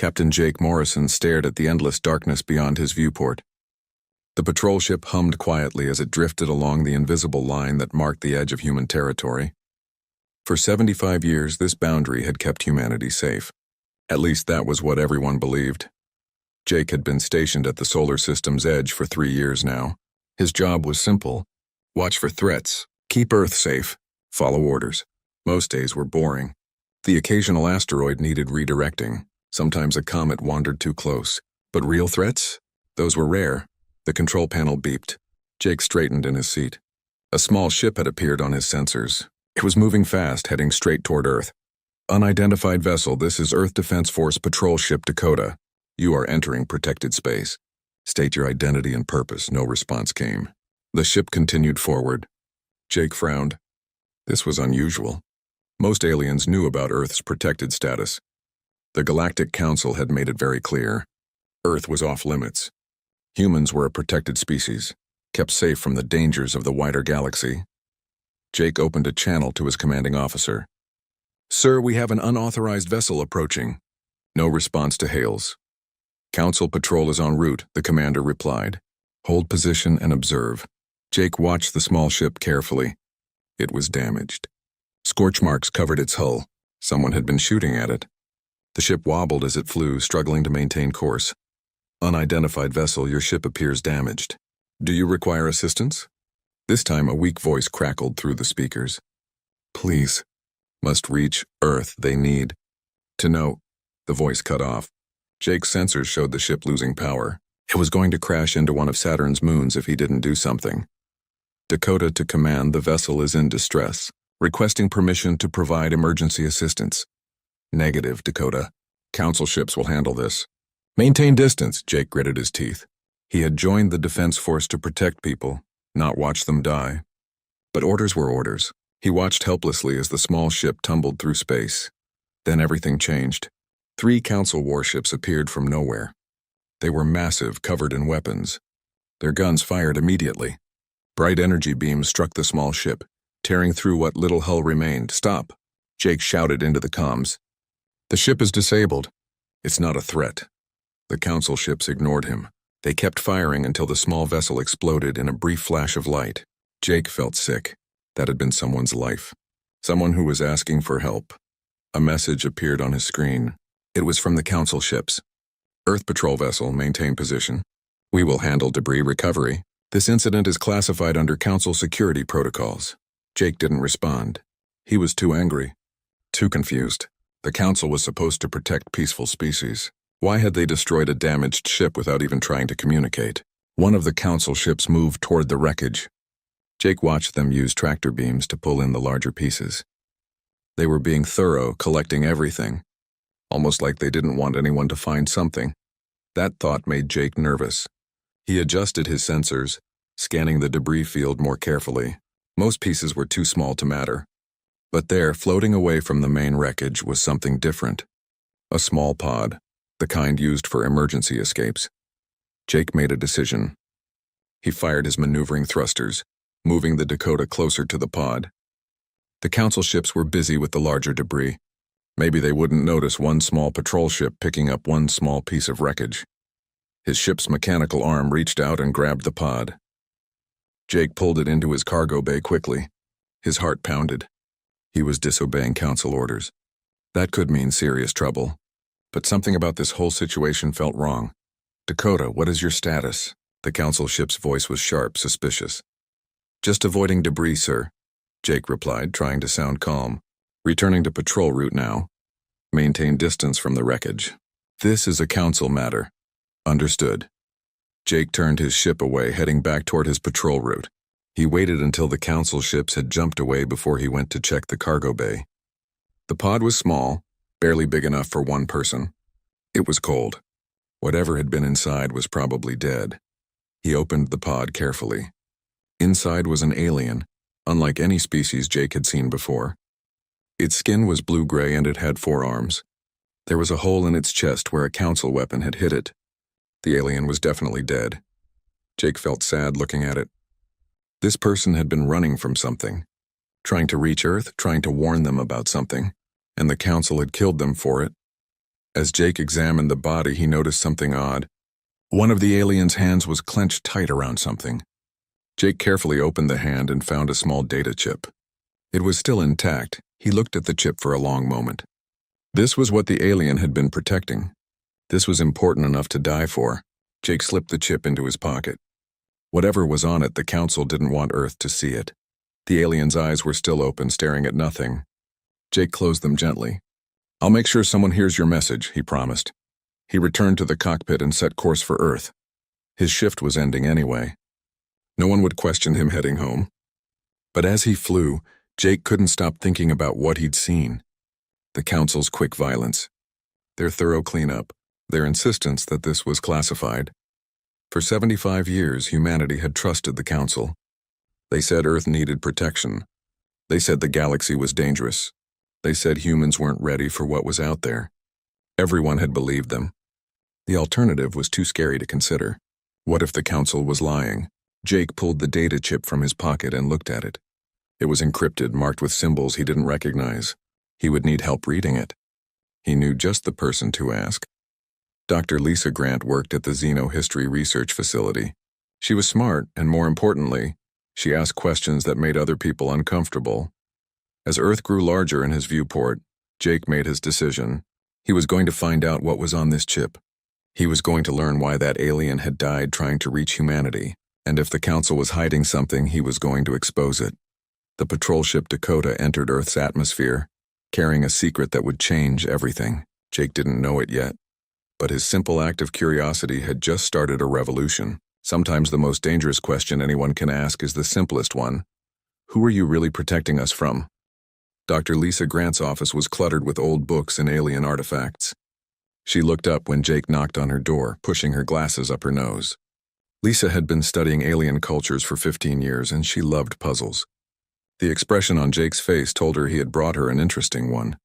Captain Jake Morrison stared at the endless darkness beyond his viewport. The patrol ship hummed quietly as it drifted along the invisible line that marked the edge of human territory. For 75 years, this boundary had kept humanity safe. At least that was what everyone believed. Jake had been stationed at the solar system's edge for 3 years now. His job was simple: watch for threats, keep Earth safe, follow orders. Most days were boring. The occasional asteroid needed redirecting. Sometimes a comet wandered too close. But real threats? Those were rare. The control panel beeped. Jake straightened in his seat. A small ship had appeared on his sensors. It was moving fast, heading straight toward Earth. Unidentified vessel, this is Earth Defense Force Patrol Ship Dakota. You are entering protected space. State your identity and purpose. No response came. The ship continued forward. Jake frowned. This was unusual. Most aliens knew about Earth's protected status. The Galactic Council had made it very clear. Earth was off limits. Humans were a protected species, kept safe from the dangers of the wider galaxy. Jake opened a channel to his commanding officer. "Sir, we have an unauthorized vessel approaching." No response to hails. "Council patrol is en route," the commander replied. "Hold position and observe." Jake watched the small ship carefully. It was damaged. Scorch marks covered its hull. Someone had been shooting at it. The ship wobbled as it flew, struggling to maintain course. "Unidentified vessel, your ship appears damaged. Do you require assistance?" This time a weak voice crackled through the speakers. "Please. Must reach Earth, they need to know." The voice cut off. Jake's sensors showed the ship losing power. It was going to crash into one of Saturn's moons if he didn't do something. "Dakota to command, the vessel is in distress. Requesting permission to provide emergency assistance." "Negative, Dakota. Council ships will handle this." "Maintain distance," Jake gritted his teeth. He had joined the Defense Force to protect people, not watch them die. But orders were orders. He watched helplessly as the small ship tumbled through space. Then everything changed. 3 Council warships appeared from nowhere. They were massive, covered in weapons. Their guns fired immediately. Bright energy beams struck the small ship, tearing through what little hull remained. "Stop!" Jake shouted into the comms. "The ship is disabled. It's not a threat." The Council ships ignored him. They kept firing until the small vessel exploded in a brief flash of light. Jake felt sick. That had been someone's life. Someone who was asking for help. A message appeared on his screen. It was from the Council ships. "Earth Patrol vessel, maintain position. We will handle debris recovery. This incident is classified under Council security protocols." Jake didn't respond. He was too angry. Too confused. The Council was supposed to protect peaceful species. Why had they destroyed a damaged ship without even trying to communicate? One of the Council ships moved toward the wreckage. Jake watched them use tractor beams to pull in the larger pieces. They were being thorough, collecting everything. Almost like they didn't want anyone to find something. That thought made Jake nervous. He adjusted his sensors, scanning the debris field more carefully. Most pieces were too small to matter. But there, floating away from the main wreckage, was something different. A small pod, the kind used for emergency escapes. Jake made a decision. He fired his maneuvering thrusters, moving the Dakota closer to the pod. The Council ships were busy with the larger debris. Maybe they wouldn't notice one small patrol ship picking up one small piece of wreckage. His ship's mechanical arm reached out and grabbed the pod. Jake pulled it into his cargo bay quickly. His heart pounded. He was disobeying Council orders. That could mean serious trouble. But something about this whole situation felt wrong. "Dakota, what is your status?" The Council ship's voice was sharp, suspicious. "Just avoiding debris, sir," Jake replied, trying to sound calm. "Returning to patrol route now. Maintain distance from the wreckage. This is a Council matter." "Understood." Jake turned his ship away, heading back toward his patrol route. He waited until the Council ships had jumped away before he went to check the cargo bay. The pod was small, barely big enough for one person. It was cold. Whatever had been inside was probably dead. He opened the pod carefully. Inside was an alien, unlike any species Jake had seen before. Its skin was blue-gray and it had 4 arms. There was a hole in its chest where a Council weapon had hit it. The alien was definitely dead. Jake felt sad looking at it. This person had been running from something, trying to reach Earth, trying to warn them about something, and the Council had killed them for it. As Jake examined the body, he noticed something odd. One of the alien's hands was clenched tight around something. Jake carefully opened the hand and found a small data chip. It was still intact. He looked at the chip for a long moment. This was what the alien had been protecting. This was important enough to die for. Jake slipped the chip into his pocket. Whatever was on it, the Council didn't want Earth to see it. The alien's eyes were still open, staring at nothing. Jake closed them gently. "I'll make sure someone hears your message," he promised. He returned to the cockpit and set course for Earth. His shift was ending anyway. No one would question him heading home. But as he flew, Jake couldn't stop thinking about what he'd seen. The Council's quick violence, their thorough cleanup, their insistence that this was classified. For 75 years, humanity had trusted the Council. They said Earth needed protection. They said the galaxy was dangerous. They said humans weren't ready for what was out there. Everyone had believed them. The alternative was too scary to consider. What if the Council was lying? Jake pulled the data chip from his pocket and looked at it. It was encrypted, marked with symbols he didn't recognize. He would need help reading it. He knew just the person to ask. Dr. Lisa Grant worked at the Xenohistory Research Facility. She was smart, and more importantly, she asked questions that made other people uncomfortable. As Earth grew larger in his viewport, Jake made his decision. He was going to find out what was on this chip. He was going to learn why that alien had died trying to reach humanity, and if the Council was hiding something, he was going to expose it. The patrol ship Dakota entered Earth's atmosphere, carrying a secret that would change everything. Jake didn't know it yet, but his simple act of curiosity had just started a revolution. Sometimes the most dangerous question anyone can ask is the simplest one. Who are you really protecting us from? Dr. Lisa Grant's office was cluttered with old books and alien artifacts. She looked up when Jake knocked on her door, pushing her glasses up her nose. Lisa had been studying alien cultures for 15 years, and she loved puzzles. The expression on Jake's face told her he had brought her an interesting one.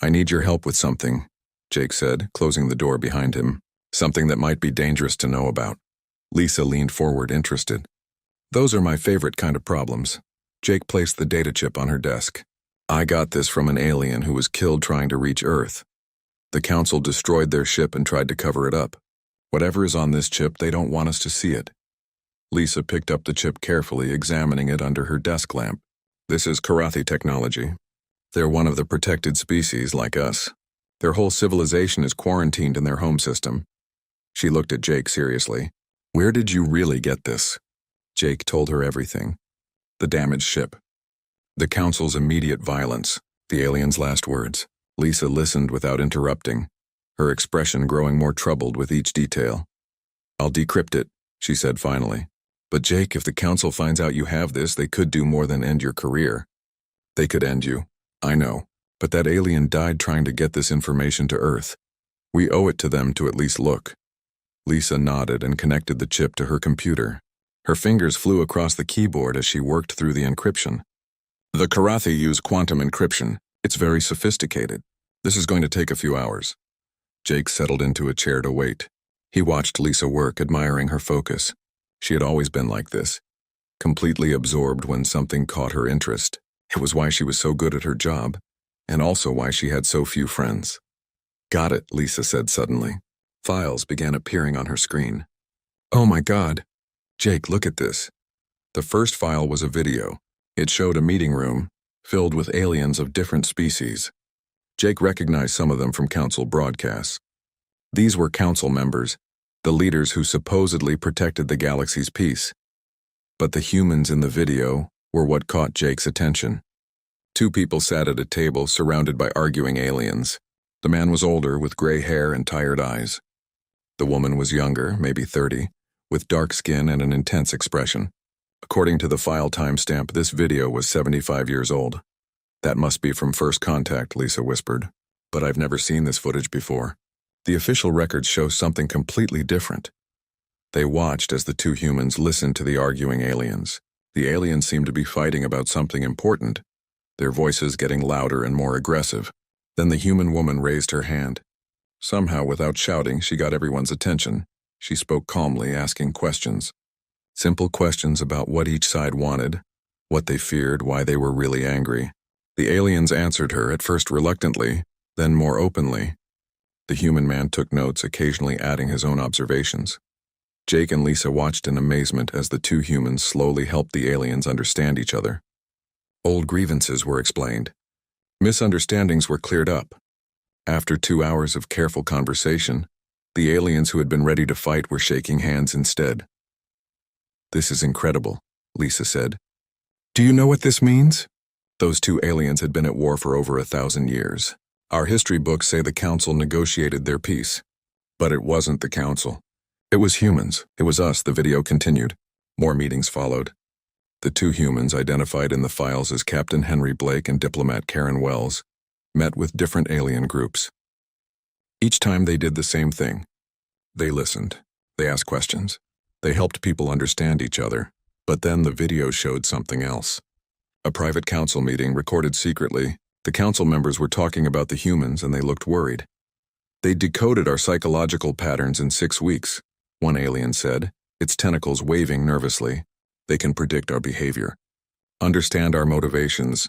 "I need your help with something," Jake said, closing the door behind him. "Something that might be dangerous to know about." Lisa leaned forward, interested. "Those are my favorite kind of problems." Jake placed the data chip on her desk. "I got this from an alien who was killed trying to reach Earth. The Council destroyed their ship and tried to cover it up. Whatever is on this chip, they don't want us to see it." Lisa picked up the chip carefully, examining it under her desk lamp. "This is Karathi technology. They're one of the protected species like us. Their whole civilization is quarantined in their home system." She looked at Jake seriously. "Where did you really get this?" Jake told her everything. The damaged ship. The Council's immediate violence. The alien's last words. Lisa listened without interrupting, her expression growing more troubled with each detail. "I'll decrypt it," she said finally. "But Jake, if the Council finds out you have this, they could do more than end your career." "They could end you. I know. But that alien died trying to get this information to Earth. We owe it to them to at least look." Lisa nodded and connected the chip to her computer. Her fingers flew across the keyboard as she worked through the encryption. "The Karathi use quantum encryption. It's very sophisticated. This is going to take a few hours." Jake settled into a chair to wait. He watched Lisa work, admiring her focus. She had always been like this, completely absorbed when something caught her interest. It was why she was so good at her job, and also why she had so few friends. "Got it," Lisa said suddenly. Files began appearing on her screen. "Oh my God. Jake, look at this." The first file was a video. It showed a meeting room filled with aliens of different species. Jake recognized some of them from Council broadcasts. These were Council members, the leaders who supposedly protected the galaxy's peace. But the humans in the video were what caught Jake's attention. Two people sat at a table surrounded by arguing aliens. The man was older, with gray hair and tired eyes. The woman was younger, maybe 30, with dark skin and an intense expression. According to the file timestamp, this video was 75 years old. "That must be from First Contact," Lisa whispered. "But I've never seen this footage before." The official records show something completely different. They watched as the two humans listened to the arguing aliens. The aliens seemed to be fighting about something important, their voices getting louder and more aggressive. Then the human woman raised her hand. Somehow, without shouting, she got everyone's attention. She spoke calmly, asking questions. Simple questions about what each side wanted, what they feared, why they were really angry. The aliens answered her, at first reluctantly, then more openly. The human man took notes, occasionally adding his own observations. Jake and Lisa watched in amazement as the two humans slowly helped the aliens understand each other. Old grievances were explained. Misunderstandings were cleared up. After 2 hours of careful conversation, the aliens who had been ready to fight were shaking hands instead. "This is incredible," Lisa said. "Do you know what this means?" Those two aliens had been at war for over 1,000 years. Our history books say the Council negotiated their peace. But it wasn't the Council. It was humans. It was us, the video continued. More meetings followed. The two humans, identified in the files as Captain Henry Blake and diplomat Karen Wells, met with different alien groups. Each time they did the same thing. They listened. They asked questions. They helped people understand each other. But then the video showed something else. A private council meeting recorded secretly. The council members were talking about the humans and they looked worried. "They decoded our psychological patterns in 6 weeks," one alien said, its tentacles waving nervously. "They can predict our behavior, understand our motivations.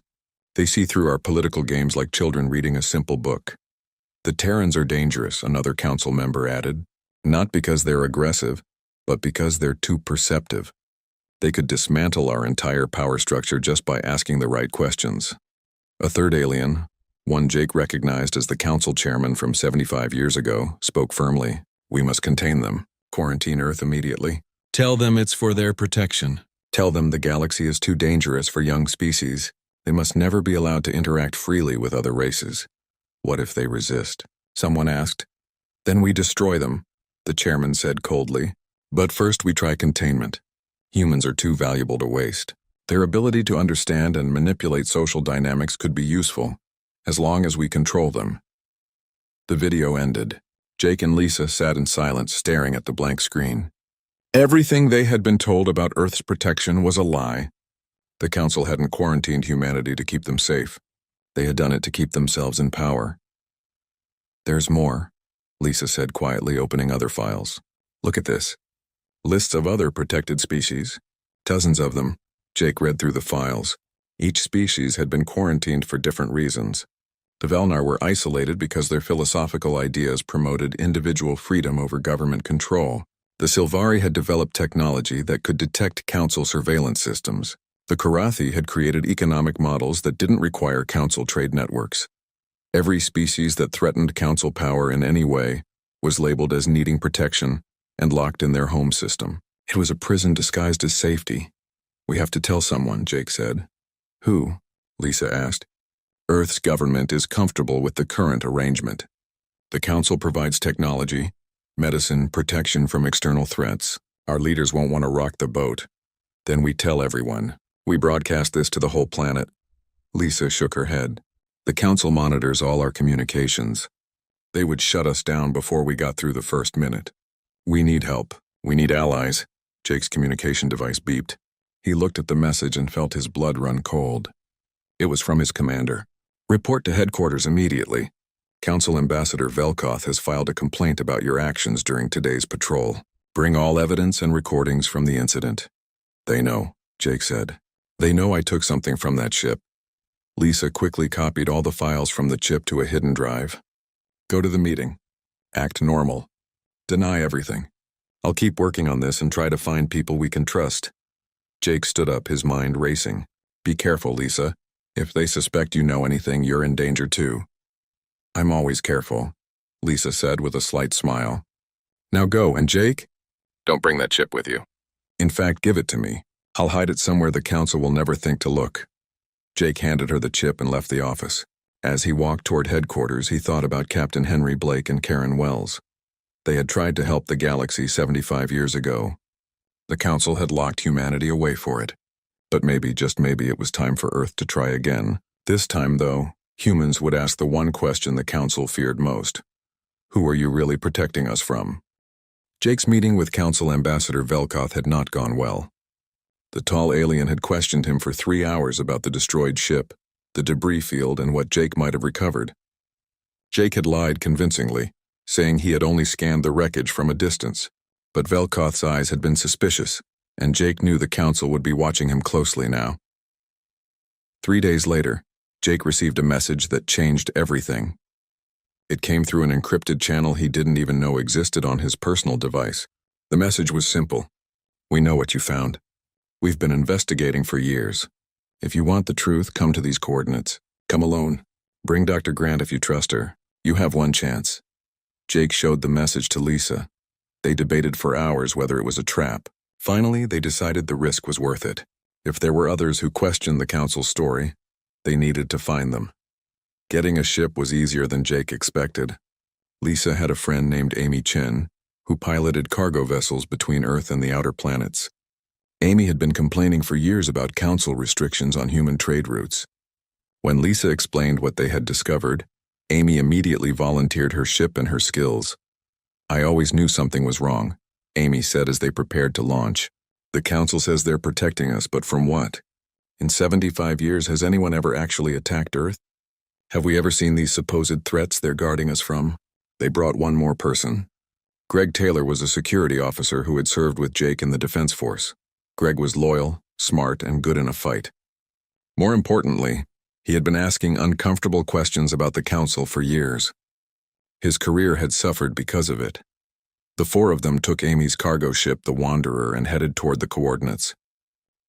They see through our political games like children reading a simple book." "The Terrans are dangerous," another council member added, "not because they're aggressive, but because they're too perceptive. They could dismantle our entire power structure just by asking the right questions." A third alien, one Jake recognized as the council chairman from 75 years ago, spoke firmly. "We must contain them. Quarantine Earth immediately. Tell them it's for their protection. Tell them the galaxy is too dangerous for young species. They must never be allowed to interact freely with other races." "What if they resist?" someone asked. "Then we destroy them," the chairman said coldly. "But first we try containment. Humans are too valuable to waste. Their ability to understand and manipulate social dynamics could be useful, as long as we control them." The video ended. Jake and Lisa sat in silence, staring at the blank screen. Everything they had been told about Earth's protection was a lie. The Council hadn't quarantined humanity to keep them safe. They had done it to keep themselves in power. "There's more," Lisa said quietly, opening other files. "Look at this. Lists of other protected species. Dozens of them." Jake read through the files. Each species had been quarantined for different reasons. The Velnar were isolated because their philosophical ideas promoted individual freedom over government control. The Silvari had developed technology that could detect Council surveillance systems. The Karathi had created economic models that didn't require Council trade networks. Every species that threatened Council power in any way was labeled as needing protection and locked in their home system. It was a prison disguised as safety. "We have to tell someone," Jake said. "Who?" Lisa asked. "Earth's government is comfortable with the current arrangement. The Council provides technology, medicine, protection from external threats. Our leaders won't want to rock the boat. Then we tell everyone. We broadcast this to the whole planet." Lisa shook her head. "The Council monitors all our communications. They would shut us down before we got through the first minute. We need help. We need allies." Jake's communication device beeped. He looked at the message and felt his blood run cold. It was from his commander. "Report to headquarters immediately. Council Ambassador Velkoth has filed a complaint about your actions during today's patrol. Bring all evidence and recordings from the incident." "They know," Jake said. "They know I took something from that ship." Lisa quickly copied all the files from the chip to a hidden drive. "Go to the meeting. Act normal. Deny everything. I'll keep working on this and try to find people we can trust." Jake stood up, his mind racing. "Be careful, Lisa. If they suspect you know anything, you're in danger too." "I'm always careful," Lisa said with a slight smile. "Now go, and Jake? Don't bring that chip with you. In fact, give it to me. I'll hide it somewhere the Council will never think to look." Jake handed her the chip and left the office. As he walked toward headquarters, he thought about Captain Henry Blake and Karen Wells. They had tried to help the galaxy 75 years ago. The Council had locked humanity away for it. But maybe, just maybe, it was time for Earth to try again. This time, though, humans would ask the one question the Council feared most. Who are you really protecting us from? Jake's meeting with Council Ambassador Velkoth had not gone well. The tall alien had questioned him for 3 hours about the destroyed ship, the debris field, and what Jake might have recovered. Jake had lied convincingly, saying he had only scanned the wreckage from a distance. But Velkoth's eyes had been suspicious, and Jake knew the Council would be watching him closely now. 3 days later, Jake received a message that changed everything. It came through an encrypted channel he didn't even know existed on his personal device. The message was simple. We know what you found. We've been investigating for years. If you want the truth, come to these coordinates. Come alone. Bring Dr. Grant if you trust her. You have one chance. Jake showed the message to Lisa. They debated for hours whether it was a trap. Finally, they decided the risk was worth it. If there were others who questioned the council's story, they needed to find them. Getting a ship was easier than Jake expected. Lisa had a friend named Amy Chen, who piloted cargo vessels between Earth and the outer planets. Amy had been complaining for years about council restrictions on human trade routes. When Lisa explained what they had discovered, Amy immediately volunteered her ship and her skills. I always knew something was wrong, Amy said as they prepared to launch. The council says they're protecting us, but from what? In 75 years, has anyone ever actually attacked Earth? Have we ever seen these supposed threats they're guarding us from? They brought one more person. Greg Taylor was a security officer who had served with Jake in the Defense Force. Greg was loyal, smart, and good in a fight. More importantly, he had been asking uncomfortable questions about the council for years. His career had suffered because of it. The four of them took Amy's cargo ship, the Wanderer, and headed toward the coordinates.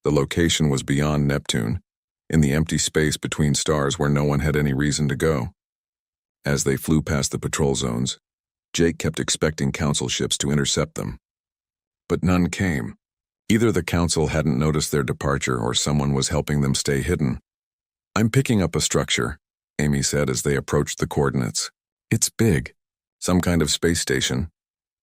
The location was beyond Neptune, in the empty space between stars where no one had any reason to go. As they flew past the patrol zones, Jake kept expecting council ships to intercept them. But none came. Either the council hadn't noticed their departure or someone was helping them stay hidden. I'm picking up a structure, Amy said as they approached the coordinates. It's big. Some kind of space station.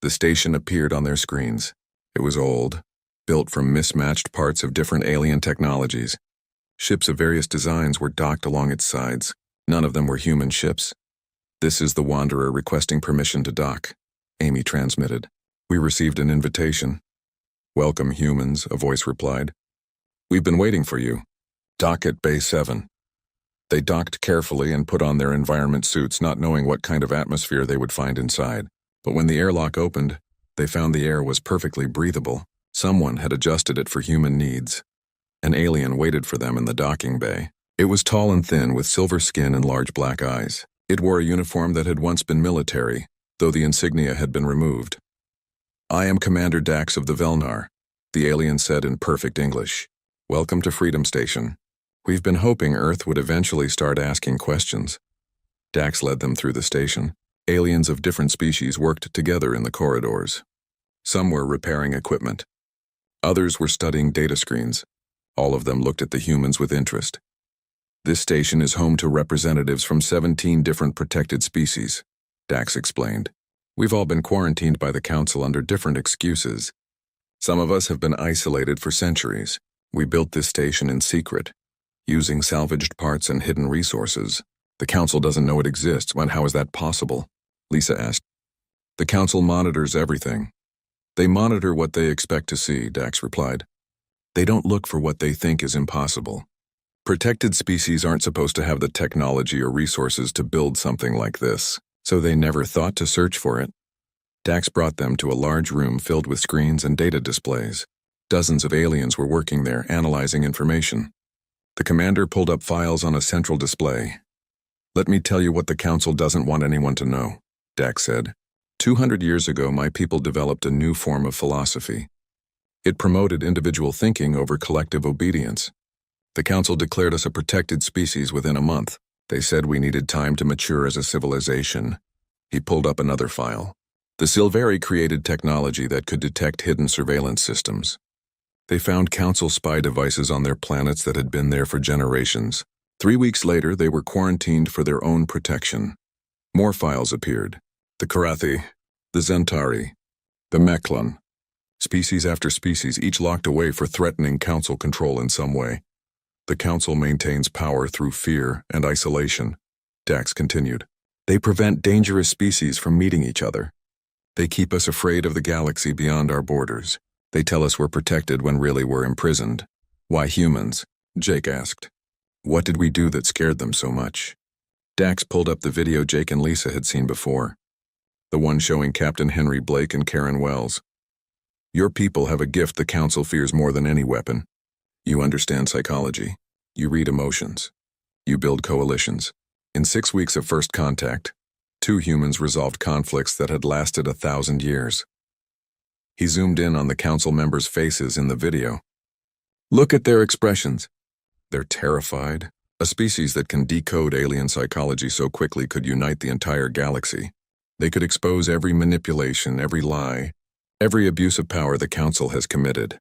The station appeared on their screens. It was old, built from mismatched parts of different alien technologies. Ships of various designs were docked along its sides. None of them were human ships. This is the Wanderer requesting permission to dock, Amy transmitted. We received an invitation. Welcome, humans, a voice replied. We've been waiting for you. Dock at Bay 7. They docked carefully and put on their environment suits, not knowing what kind of atmosphere they would find inside. But when the airlock opened, they found the air was perfectly breathable. Someone had adjusted it for human needs. An alien waited for them in the docking bay. It was tall and thin, with silver skin and large black eyes. It wore a uniform that had once been military, though the insignia had been removed. I am Commander Dax of the Velnar, the alien said in perfect English. Welcome to Freedom Station. We've been hoping Earth would eventually start asking questions. Dax led them through the station. Aliens of different species worked together in the corridors. Some were repairing equipment. Others were studying data screens. All of them looked at the humans with interest. This station is home to representatives from 17 different protected species, Dax explained. We've all been quarantined by the council under different excuses. Some of us have been isolated for centuries. We built this station in secret, using salvaged parts and hidden resources. The council doesn't know it exists. How is that possible? Lisa asked. The council monitors everything. They monitor what they expect to see, Dax replied. They don't look for what they think is impossible. Protected species aren't supposed to have the technology or resources to build something like this, so they never thought to search for it. Dax brought them to a large room filled with screens and data displays. Dozens of aliens were working there, analyzing information. The commander pulled up files on a central display. Let me tell you what the council doesn't want anyone to know, Dax said. 200 years ago, my people developed a new form of philosophy. It promoted individual thinking over collective obedience. The council declared us a protected species within a month. They said we needed time to mature as a civilization. He pulled up another file. The Silvari created technology that could detect hidden surveillance systems. They found council spy devices on their planets that had been there for generations. 3 weeks later, they were quarantined for their own protection. More files appeared. The Karathi, the Zentari, the Meklan. Species after species, each locked away for threatening council control in some way. The council maintains power through fear and isolation, Dax continued. They prevent dangerous species from meeting each other. They keep us afraid of the galaxy beyond our borders. They tell us we're protected when really we're imprisoned. Why humans? Jake asked. What did we do that scared them so much? Dax pulled up the video Jake and Lisa had seen before. The one showing Captain Henry Blake and Karen Wells. Your people have a gift the council fears more than any weapon. You understand psychology. You read emotions. You build coalitions. In 6 weeks of first contact, Two humans resolved conflicts that had lasted 1,000 years. He zoomed in on the council members' faces in the video. Look at their expressions. They're terrified. A species that can decode alien psychology so quickly could unite the entire galaxy. They could expose every manipulation, every lie, every abuse of power the council has committed.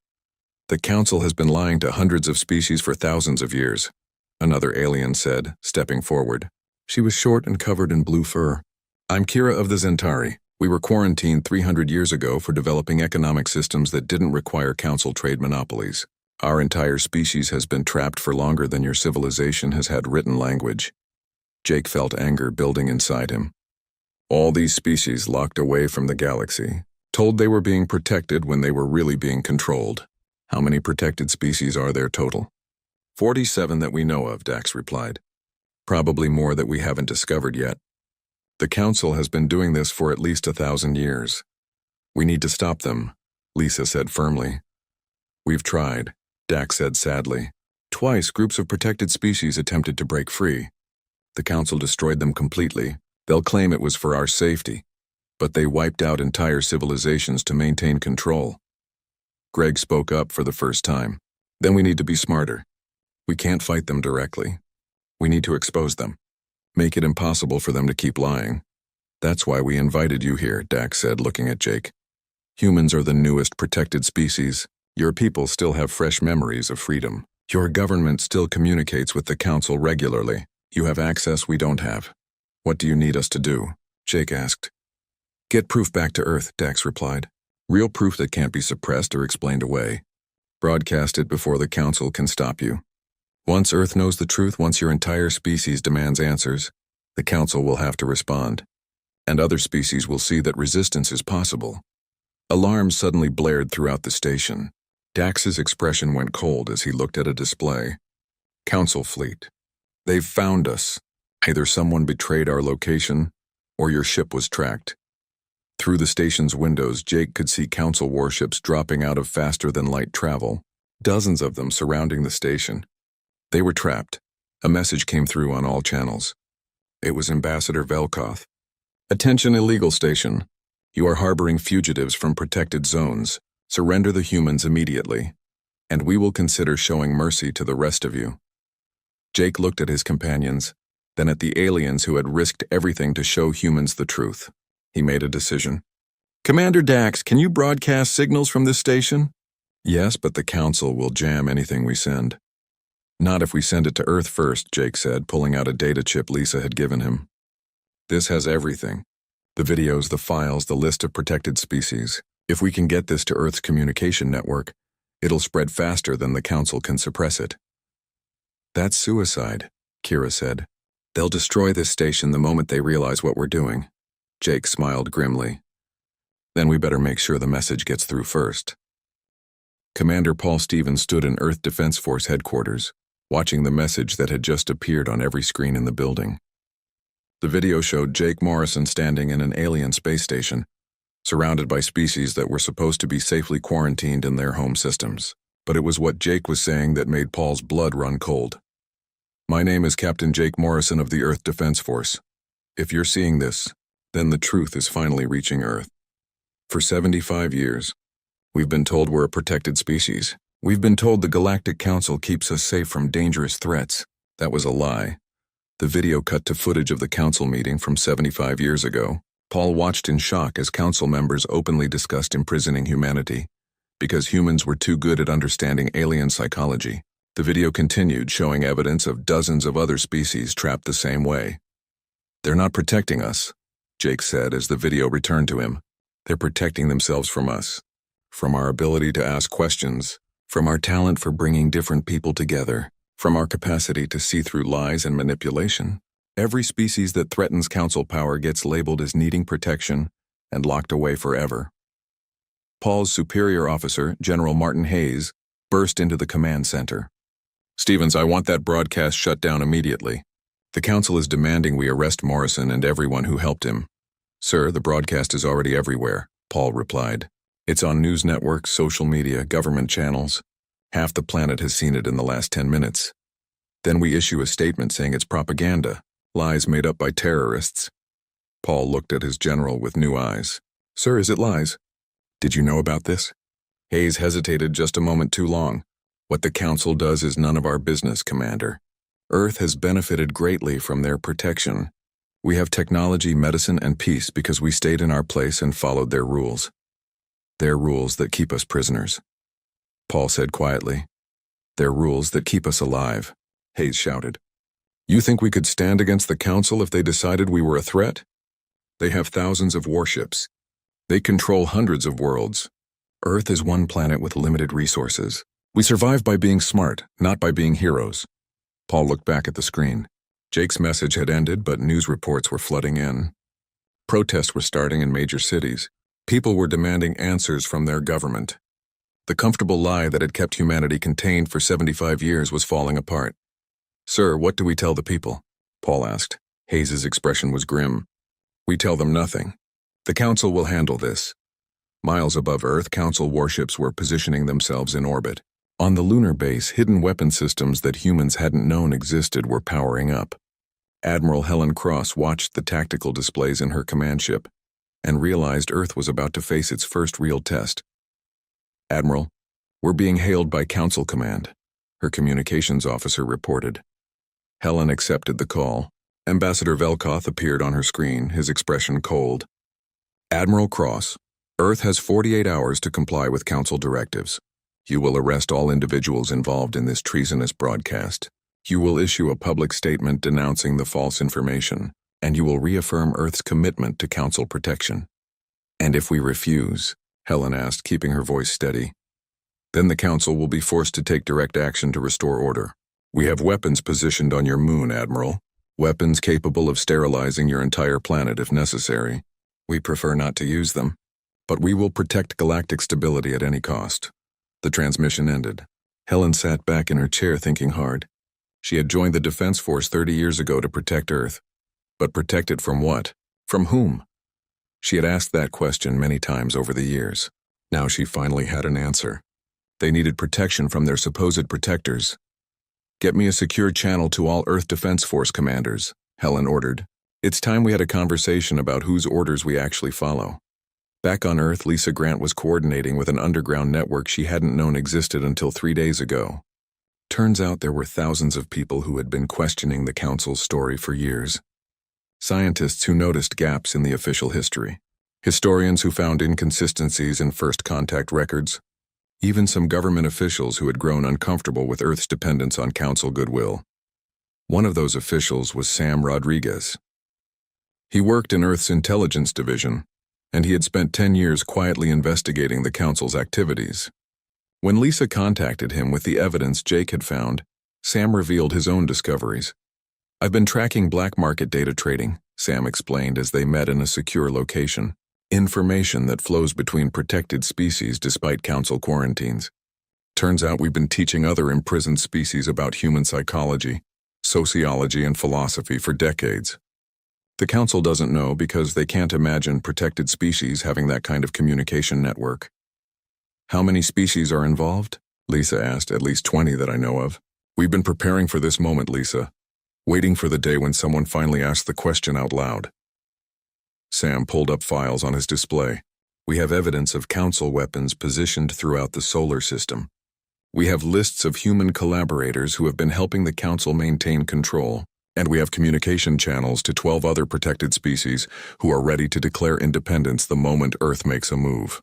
The council has been lying to hundreds of species for thousands of years, another alien said, stepping forward. She was short and covered in blue fur. I'm Kira of the Zentari. We were quarantined 300 years ago for developing economic systems that didn't require council trade monopolies. Our entire species has been trapped for longer than your civilization has had written language. Jake felt anger building inside him. All these species locked away from the galaxy, told they were being protected when they were really being controlled. How many protected species are there total? 47 that we know of, Dax replied. Probably more that we haven't discovered yet. The council has been doing this for at least 1,000 years. We need to stop them, Lisa said firmly. We've tried, Dax said sadly. Twice groups of protected species attempted to break free. The council destroyed them completely. They'll claim it was for our safety, but they wiped out entire civilizations to maintain control. Greg spoke up for the first time. Then we need to be smarter. We can't fight them directly. We need to expose them. Make it impossible for them to keep lying. That's why we invited you here, Dax said, looking at Jake. Humans are the newest protected species. Your people still have fresh memories of freedom. Your government still communicates with the council regularly. You have access we don't have. What do you need us to do? Jake asked. Get proof back to Earth, Dax replied. Real proof that can't be suppressed or explained away. Broadcast it before the council can stop you. Once Earth knows the truth, once your entire species demands answers, the council will have to respond. And other species will see that resistance is possible. Alarms suddenly blared throughout the station. Dax's expression went cold as he looked at a display. Council fleet. They've found us. Either someone betrayed our location, or your ship was tracked. Through the station's windows, Jake could see council warships dropping out of faster-than-light travel, dozens of them surrounding the station. They were trapped. A message came through on all channels. It was Ambassador Velkoth. Attention, illegal station. You are harboring fugitives from protected zones. Surrender the humans immediately, and we will consider showing mercy to the rest of you. Jake looked at his companions, then at the aliens who had risked everything to show humans the truth. He made a decision. Commander Dax, can you broadcast signals from this station? Yes, but the council will jam anything we send. Not if we send it to Earth first, Jake said, pulling out a data chip Lisa had given him. This has everything. The videos, the files, the list of protected species. If we can get this to Earth's communication network, it'll spread faster than the council can suppress it. That's suicide, Kira said. They'll destroy this station the moment they realize what we're doing. Jake smiled grimly. Then we better make sure the message gets through first. Commander Paul Stevens stood in Earth Defense Force headquarters, watching the message that had just appeared on every screen in the building. The video showed Jake Morrison standing in an alien space station, surrounded by species that were supposed to be safely quarantined in their home systems. But it was what Jake was saying that made Paul's blood run cold. My name is Captain Jake Morrison of the Earth Defense Force. If you're seeing this, then the truth is finally reaching Earth. For 75 years, we've been told we're a protected species. We've been told the Galactic Council keeps us safe from dangerous threats. That was a lie. The video cut to footage of the council meeting from 75 years ago. Paul watched in shock as council members openly discussed imprisoning humanity, because humans were too good at understanding alien psychology. The video continued, showing evidence of dozens of other species trapped the same way. They're not protecting us, Jake said as the video returned to him. They're protecting themselves from us, from our ability to ask questions, from our talent for bringing different people together, from our capacity to see through lies and manipulation. Every species that threatens council power gets labeled as needing protection and locked away forever. Paul's superior officer, General Martin Hayes, burst into the command center. Stevens, I want that broadcast shut down immediately. The council is demanding we arrest Morrison and everyone who helped him. Sir, the broadcast is already everywhere, Paul replied. It's on news networks, social media, government channels. Half the planet has seen it in the last 10 minutes. Then we issue a statement saying it's propaganda, lies made up by terrorists. Paul looked at his general with new eyes. Sir, is it lies? Did you know about this? Hayes hesitated just a moment too long. What the Council does is none of our business, Commander. Earth has benefited greatly from their protection. We have technology, medicine, and peace because we stayed in our place and followed their rules. Their rules that keep us prisoners. Paul said quietly. Their rules that keep us alive, Hayes shouted. You think we could stand against the Council if they decided we were a threat? They have thousands of warships. They control hundreds of worlds. Earth is one planet with limited resources. We survive by being smart, not by being heroes. Paul looked back at the screen. Jake's message had ended, but news reports were flooding in. Protests were starting in major cities. People were demanding answers from their government. The comfortable lie that had kept humanity contained for 75 years was falling apart. Sir, what do we tell the people? Paul asked. Hayes's expression was grim. We tell them nothing. The Council will handle this. Miles above Earth, Council warships were positioning themselves in orbit. On the lunar base, hidden weapon systems that humans hadn't known existed were powering up. Admiral Helen Cross watched the tactical displays in her command ship and realized Earth was about to face its first real test. Admiral, we're being hailed by Council Command, her communications officer reported. Helen accepted the call. Ambassador Velkoth appeared on her screen, his expression cold. Admiral Cross, Earth has 48 hours to comply with Council directives. You will arrest all individuals involved in this treasonous broadcast. You will issue a public statement denouncing the false information, and you will reaffirm Earth's commitment to Council protection. And if we refuse, Helen asked, keeping her voice steady, then the Council will be forced to take direct action to restore order. We have weapons positioned on your moon, Admiral. Weapons capable of sterilizing your entire planet if necessary. We prefer not to use them, but we will protect galactic stability at any cost. The transmission ended. Helen sat back in her chair thinking hard. She had joined the Defense Force 30 years ago to protect Earth. But protect it from what? From whom? She had asked that question many times over the years. Now she finally had an answer. They needed protection from their supposed protectors. Get me a secure channel to all Earth Defense Force commanders, Helen ordered. It's time we had a conversation about whose orders we actually follow. Back on Earth, Lisa Grant was coordinating with an underground network she hadn't known existed until 3 days ago. Turns out there were thousands of people who had been questioning the Council's story for years. Scientists who noticed gaps in the official history. Historians who found inconsistencies in first contact records. Even some government officials who had grown uncomfortable with Earth's dependence on Council goodwill. One of those officials was Sam Rodriguez. He worked in Earth's intelligence division, and he had spent 10 years quietly investigating the Council's activities. When Lisa contacted him with the evidence Jake had found, Sam revealed his own discoveries. I've been tracking black market data trading, Sam explained as they met in a secure location. Information that flows between protected species despite Council quarantines. Turns out we've been teaching other imprisoned species about human psychology, sociology, and philosophy for decades. The Council doesn't know because they can't imagine protected species having that kind of communication network. How many species are involved? Lisa asked. At least 20 that I know of. We've been preparing for this moment, Lisa. Waiting for the day when someone finally asks the question out loud. Sam pulled up files on his display. We have evidence of Council weapons positioned throughout the solar system. We have lists of human collaborators who have been helping the Council maintain control. And we have communication channels to 12 other protected species who are ready to declare independence the moment Earth makes a move.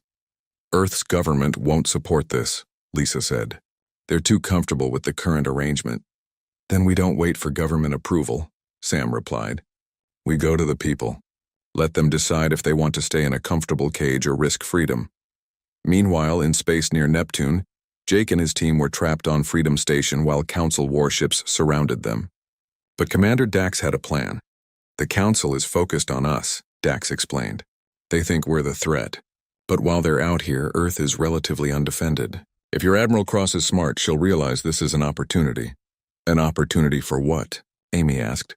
Earth's government won't support this, Lisa said. They're too comfortable with the current arrangement. Then we don't wait for government approval, Sam replied. We go to the people. Let them decide if they want to stay in a comfortable cage or risk freedom. Meanwhile, in space near Neptune, Jake and his team were trapped on Freedom Station while Council warships surrounded them. But Commander Dax had a plan. The Council is focused on us, Dax explained. They think we're the threat. But while they're out here, Earth is relatively undefended. If your Admiral Cross is smart, she'll realize this is an opportunity. An opportunity for what? Amy asked.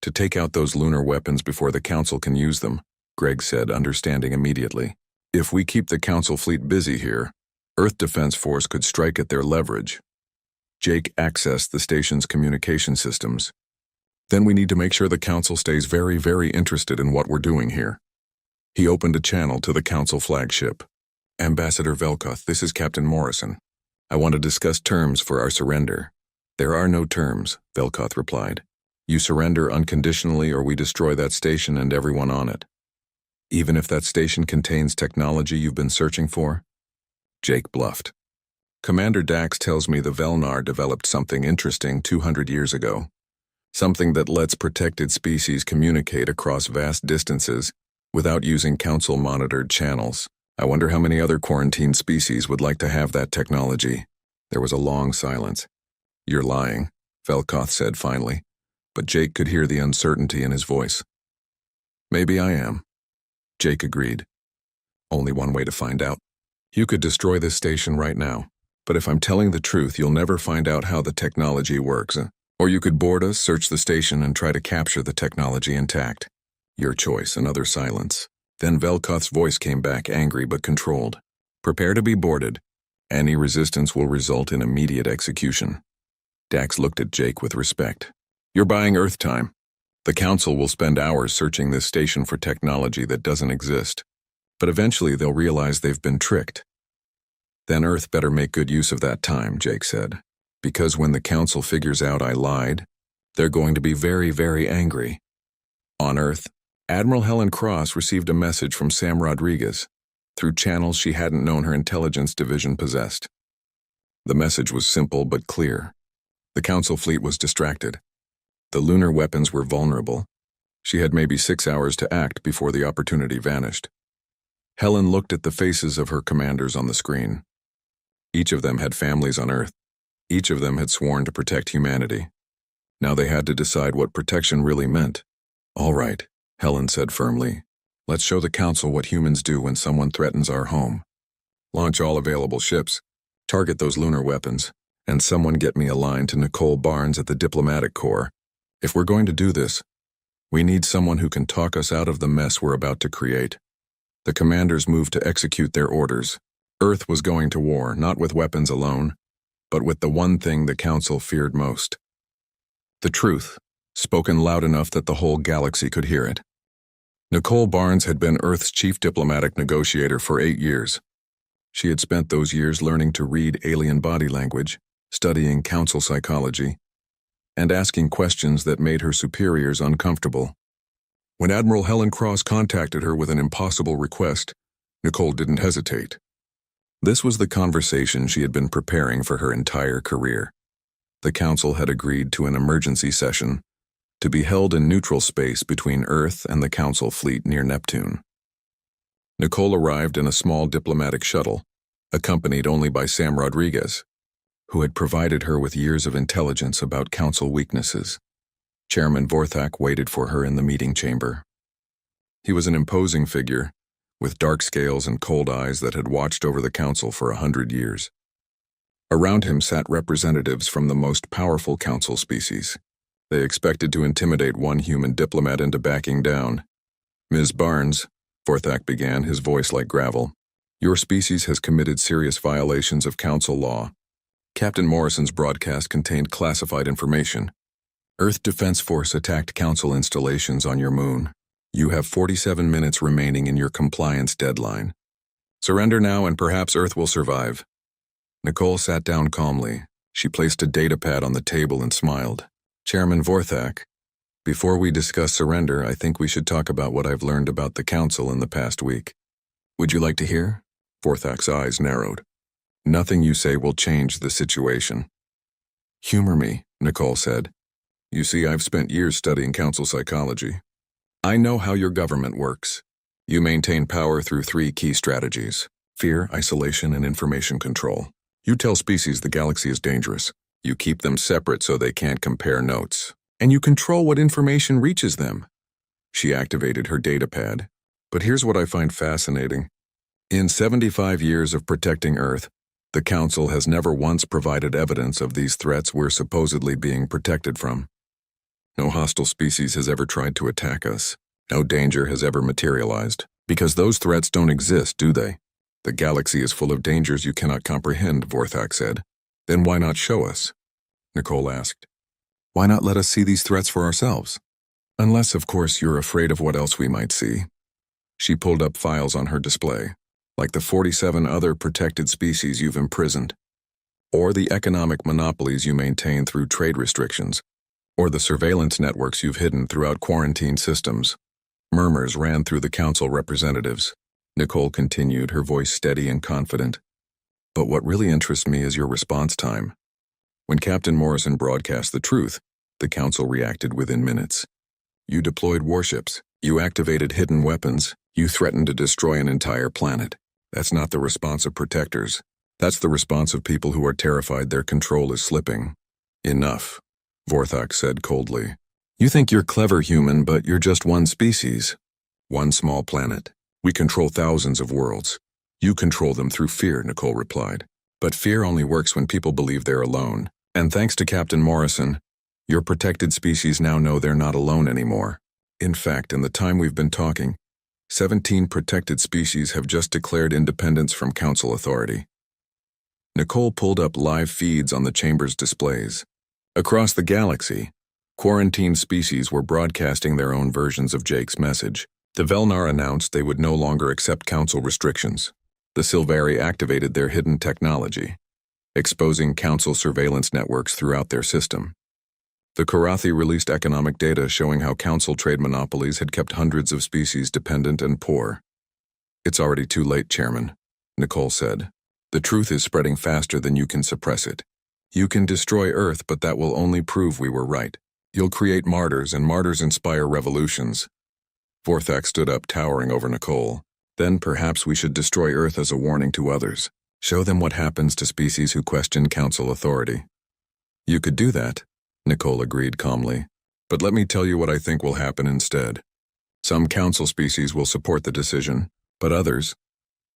To take out those lunar weapons before the Council can use them, Greg said, understanding immediately. If we keep the Council fleet busy here, Earth Defense Force could strike at their leverage. Jake accessed the station's communication systems. Then we need to make sure the Council stays very, very interested in what we're doing here. He opened a channel to the Council flagship. Ambassador Velkoth, this is Captain Morrison. I want to discuss terms for our surrender. There are no terms, Velkoth replied. You surrender unconditionally or we destroy that station and everyone on it. Even if that station contains technology you've been searching for? Jake bluffed. Commander Dax tells me the Velnar developed something interesting 200 years ago. Something that lets protected species communicate across vast distances without using Council-monitored channels. I wonder how many other quarantined species would like to have that technology. There was a long silence. You're lying, Velkoth said finally, but Jake could hear the uncertainty in his voice. Maybe I am, Jake agreed. Only one way to find out. You could destroy this station right now, but if I'm telling the truth, you'll never find out how the technology works. Or you could board us, search the station, and try to capture the technology intact. Your choice. Another silence. Then Velkoth's voice came back, angry but controlled. Prepare to be boarded. Any resistance will result in immediate execution. Dax looked at Jake with respect. You're buying Earth time. The Council will spend hours searching this station for technology that doesn't exist. But eventually they'll realize they've been tricked. Then Earth better make good use of that time, Jake said. Because when the Council figures out I lied, they're going to be very, very angry. On Earth, Admiral Helen Cross received a message from Sam Rodriguez through channels she hadn't known her intelligence division possessed. The message was simple but clear. The Council fleet was distracted. The lunar weapons were vulnerable. She had maybe 6 hours to act before the opportunity vanished. Helen looked at the faces of her commanders on the screen. Each of them had families on Earth. Each of them had sworn to protect humanity. Now they had to decide what protection really meant. All right, Helen said firmly. Let's show the Council what humans do when someone threatens our home. Launch all available ships, target those lunar weapons, and someone get me a line to Nicole Barnes at the Diplomatic Corps. If we're going to do this, we need someone who can talk us out of the mess we're about to create. The commanders moved to execute their orders. Earth was going to war, not with weapons alone, but with the one thing the Council feared most. The truth, spoken loud enough that the whole galaxy could hear it. Nicole Barnes had been Earth's chief diplomatic negotiator for 8 years. She had spent those years learning to read alien body language, studying Council psychology, and asking questions that made her superiors uncomfortable. When Admiral Helen Cross contacted her with an impossible request, Nicole didn't hesitate. This was the conversation she had been preparing for her entire career. The Council had agreed to an emergency session to be held in neutral space between Earth and the Council fleet near Neptune. Nicole arrived in a small diplomatic shuttle, accompanied only by Sam Rodriguez, who had provided her with years of intelligence about Council weaknesses. Chairman Vorthak waited for her in the meeting chamber. He was an imposing figure, with dark scales and cold eyes that had watched over the Council for 100 years. Around him sat representatives from the most powerful Council species. They expected to intimidate one human diplomat into backing down. Ms. Barnes, Vorthak began, his voice like gravel. Your species has committed serious violations of Council law. Captain Morrison's broadcast contained classified information. Earth Defense Force attacked Council installations on your moon. You have 47 minutes remaining in your compliance deadline. Surrender now and perhaps Earth will survive. Nicole sat down calmly. She placed a datapad on the table and smiled. Chairman Vorthak, before we discuss surrender, I think we should talk about what I've learned about the Council in the past week. Would you like to hear? Vorthak's eyes narrowed. Nothing you say will change the situation. Humor me, Nicole said. You see, I've spent years studying Council psychology. I know how your government works. You maintain power through 3 key strategies: fear, isolation, and information control. You tell species the galaxy is dangerous. You keep them separate so they can't compare notes. And you control what information reaches them. She activated her datapad. But here's what I find fascinating. In 75 years of protecting Earth, the Council has never once provided evidence of these threats we're supposedly being protected from. No hostile species has ever tried to attack us. No danger has ever materialized. Because those threats don't exist, do they? The galaxy is full of dangers you cannot comprehend, Vorthak said. Then why not show us? Nicole asked. Why not let us see these threats for ourselves? Unless, of course, you're afraid of what else we might see. She pulled up files on her display, like the 47 other protected species you've imprisoned, or the economic monopolies you maintain through trade restrictions, or the surveillance networks you've hidden throughout quarantine systems. Murmurs ran through the council representatives. Nicole continued, her voice steady and confident. But what really interests me is your response time. When Captain Morrison broadcast the truth, the council reacted within minutes. You deployed warships, you activated hidden weapons, you threatened to destroy an entire planet. That's not the response of protectors. That's the response of people who are terrified their control is slipping. Enough, Vorthak said coldly. You think you're clever, human, but you're just one species. One small planet. We control thousands of worlds. You control them through fear, Nicole replied. But fear only works when people believe they're alone. And thanks to Captain Morrison, your protected species now know they're not alone anymore. In fact, in the time we've been talking, 17 protected species have just declared independence from council authority. Nicole pulled up live feeds on the chamber's displays. Across the galaxy, quarantined species were broadcasting their own versions of Jake's message. The Velnar announced they would no longer accept council restrictions. The Silvari activated their hidden technology, exposing council surveillance networks throughout their system. The Karathi released economic data showing how council trade monopolies had kept hundreds of species dependent and poor. It's already too late, Chairman, Nicole said. The truth is spreading faster than you can suppress it. You can destroy Earth, but that will only prove we were right. You'll create martyrs, and martyrs inspire revolutions. Vorthak stood up, towering over Nicole. Then perhaps we should destroy Earth as a warning to others. Show them what happens to species who question council authority. You could do that, Nicole agreed calmly. But let me tell you what I think will happen instead. Some council species will support the decision, but others,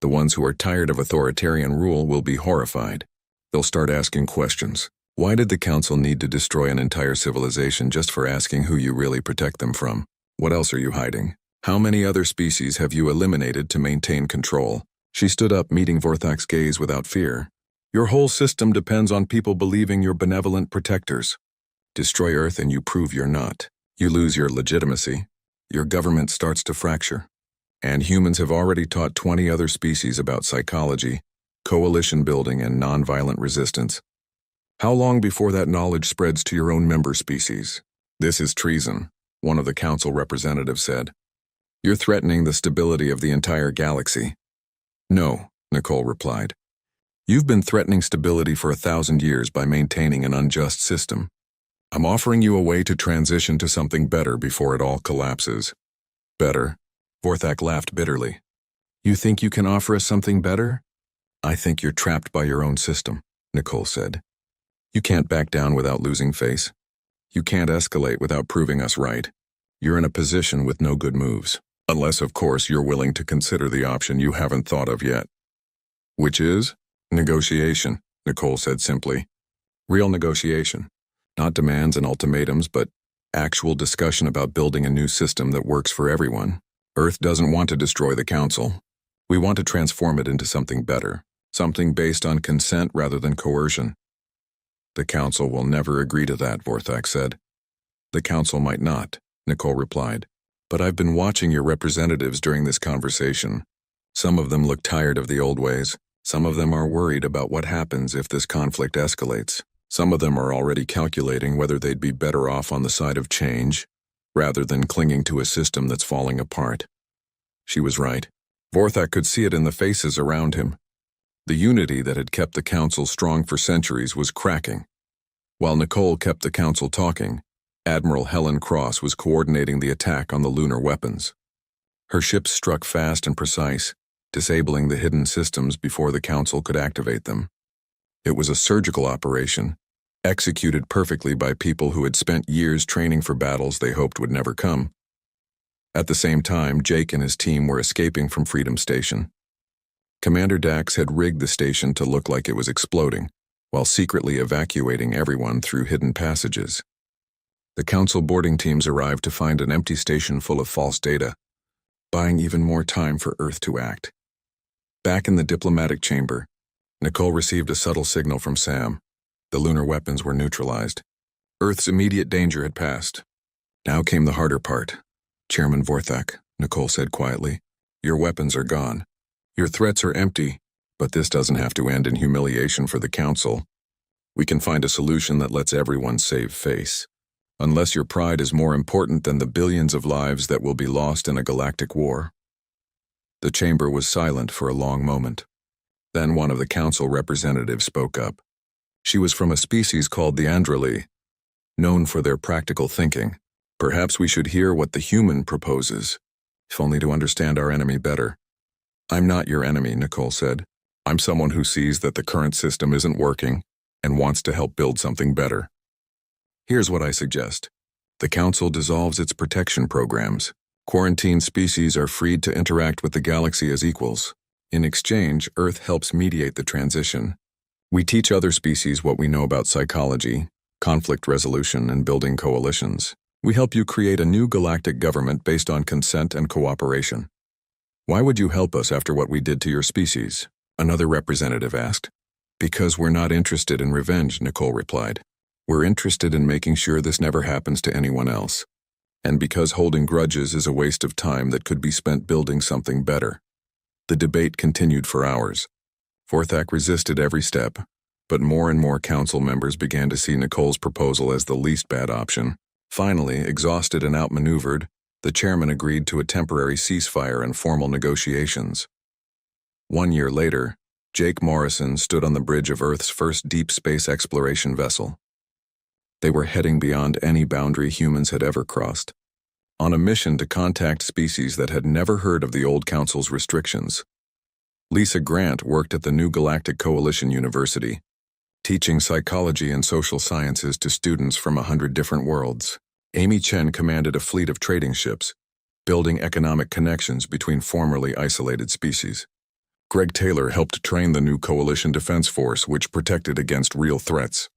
the ones who are tired of authoritarian rule, will be horrified. They'll start asking questions. Why did the council need to destroy an entire civilization just for asking who you really protect them from? What else are you hiding? How many other species have you eliminated to maintain control? She stood up, meeting Vorthak's gaze without fear. Your whole system depends on people believing you're benevolent protectors. Destroy Earth and you prove you're not. You lose your legitimacy. Your government starts to fracture. And humans have already taught 20 other species about psychology, coalition building, and nonviolent resistance. How long before that knowledge spreads to your own member species? This is treason, one of the council representatives said. You're threatening the stability of the entire galaxy. No, Nicole replied. You've been threatening stability for 1,000 years by maintaining an unjust system. I'm offering you a way to transition to something better before it all collapses. Better? Vorthak laughed bitterly. You think you can offer us something better? I think you're trapped by your own system, Nicole said. You can't back down without losing face. You can't escalate without proving us right. You're in a position with no good moves. Unless, of course, you're willing to consider the option you haven't thought of yet. Which is? Negotiation, Nicole said simply. Real negotiation. Not demands and ultimatums, but actual discussion about building a new system that works for everyone. Earth doesn't want to destroy the council. We want to transform it into something better, something based on consent rather than coercion. The council will never agree to that, Vorthak said. The council might not, Nicole replied. But I've been watching your representatives during this conversation. Some of them look tired of the old ways. Some of them are worried about what happens if this conflict escalates. Some of them are already calculating whether they'd be better off on the side of change, rather than clinging to a system that's falling apart. She was right. Vorthak could see it in the faces around him. The unity that had kept the council strong for centuries was cracking. While Nicole kept the council talking, Admiral Helen Cross was coordinating the attack on the lunar weapons. Her ships struck fast and precise, disabling the hidden systems before the council could activate them. It was a surgical operation, executed perfectly by people who had spent years training for battles they hoped would never come. At the same time, Jake and his team were escaping from Freedom Station. Commander Dax had rigged the station to look like it was exploding, while secretly evacuating everyone through hidden passages. The council boarding teams arrived to find an empty station full of false data, buying even more time for Earth to act. Back in the diplomatic chamber, Nicole received a subtle signal from Sam. The lunar weapons were neutralized. Earth's immediate danger had passed. Now came the harder part. Chairman Vorthak, Nicole said quietly, your weapons are gone. Your threats are empty, but this doesn't have to end in humiliation for the Council. We can find a solution that lets everyone save face. Unless your pride is more important than the billions of lives that will be lost in a galactic war. The chamber was silent for a long moment. Then one of the Council representatives spoke up. She was from a species called the Androli, known for their practical thinking. Perhaps we should hear what the human proposes, if only to understand our enemy better. I'm not your enemy, Nicole said. I'm someone who sees that the current system isn't working and wants to help build something better. Here's what I suggest. The Council dissolves its protection programs. Quarantined species are freed to interact with the galaxy as equals. In exchange, Earth helps mediate the transition. We teach other species what we know about psychology, conflict resolution, and building coalitions. We help you create a new galactic government based on consent and cooperation. Why would you help us after what we did to your species? Another representative asked. Because we're not interested in revenge, Nicole replied. We're interested in making sure this never happens to anyone else. And because holding grudges is a waste of time that could be spent building something better. The debate continued for hours. Vorthak resisted every step, but more and more council members began to see Nicole's proposal as the least bad option. Finally, exhausted and outmaneuvered, the chairman agreed to a temporary ceasefire and formal negotiations. 1 year later, Jake Morrison stood on the bridge of Earth's first deep space exploration vessel. They were heading beyond any boundary humans had ever crossed, on a mission to contact species that had never heard of the old Council's restrictions. Lisa Grant worked at the New Galactic Coalition University, teaching psychology and social sciences to students from 100 different worlds. Amy Chen commanded a fleet of trading ships, building economic connections between formerly isolated species. Greg Taylor helped train the new Coalition Defense Force, which protected against real threats.